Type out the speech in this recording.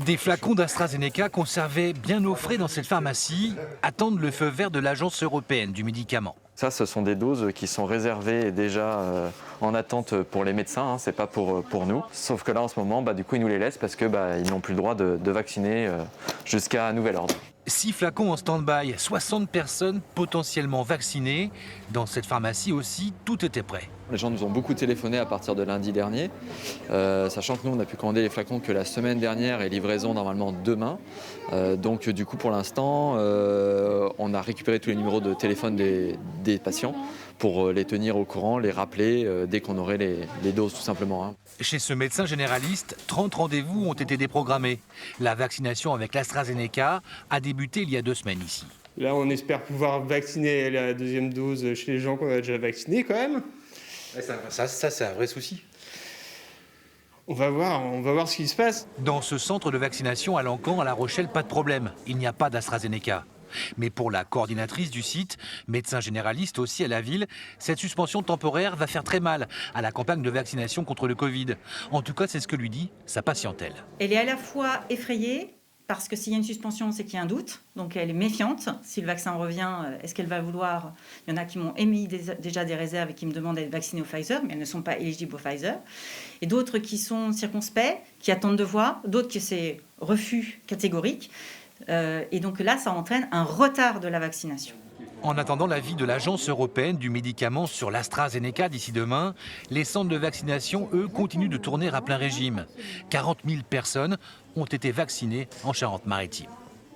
Des flacons d'AstraZeneca conservés bien au frais dans cette pharmacie attendent le feu vert de l'Agence européenne du médicament. Ça, ce sont des doses qui sont réservées déjà en attente pour les médecins, hein, c'est pas pour nous. Sauf que là, en ce moment, du coup, ils nous les laissent parce qu'ils n'ont plus le droit de vacciner jusqu'à nouvel ordre. 6 flacons en stand-by, 60 personnes potentiellement vaccinées. Dans cette pharmacie aussi, tout était prêt. Les gens nous ont beaucoup téléphoné à partir de lundi dernier, sachant que nous, on a pu commander les flacons que la semaine dernière et livraison normalement demain. Donc du coup, pour l'instant, on a récupéré tous les numéros de téléphone des patients pour les tenir au courant, les rappeler dès qu'on aurait les doses tout simplement, hein. Chez ce médecin généraliste, 30 rendez-vous ont été déprogrammés. La vaccination avec l'AstraZeneca a débuté il y a 2 semaines ici. Là, on espère pouvoir vacciner la deuxième dose chez les gens qu'on a déjà vaccinés quand même. Ça c'est un vrai souci. On va voir ce qui se passe. Dans ce centre de vaccination à Lancan, à La Rochelle, pas de problème. Il n'y a pas d'AstraZeneca. Mais pour la coordinatrice du site, médecin généraliste aussi à la ville, cette suspension temporaire va faire très mal à la campagne de vaccination contre le Covid. En tout cas, c'est ce que lui dit sa patientèle. Elle est à la fois effrayée, parce que s'il y a une suspension, c'est qu'il y a un doute. Donc elle est méfiante. Si le vaccin revient, est-ce qu'elle va vouloir... Il y en a qui m'ont émis déjà des réserves et qui me demandent d'être vaccinés au Pfizer, mais elles ne sont pas éligibles au Pfizer. Et d'autres qui sont circonspects, qui attendent de voir. D'autres qui c'est refus catégorique. Et donc là, ça entraîne un retard de la vaccination. En attendant l'avis de l'Agence européenne du médicament sur l'AstraZeneca d'ici demain, les centres de vaccination, eux, continuent de tourner à plein régime. 40 000 personnes ont été vaccinées en Charente-Maritime.